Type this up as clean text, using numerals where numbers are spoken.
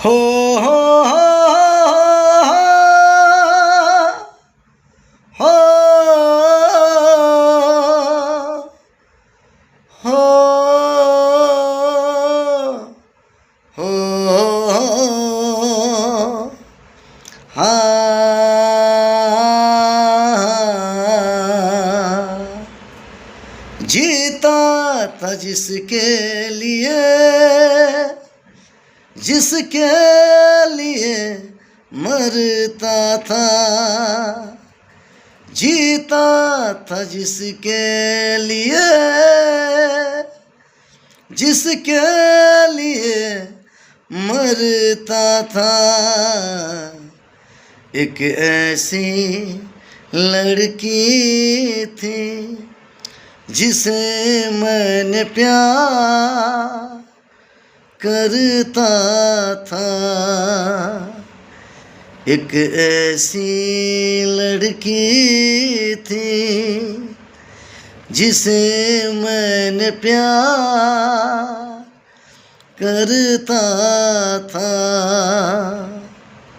हो हो हो हो हो हाँ जीता था जिसके लिए मरता था, जीता था जिसके लिए मरता था। एक ऐसी लड़की थी जिसे मैंने प्यार करता था। एक ऐसी लड़की थी जिसे मैंने प्यार करता था।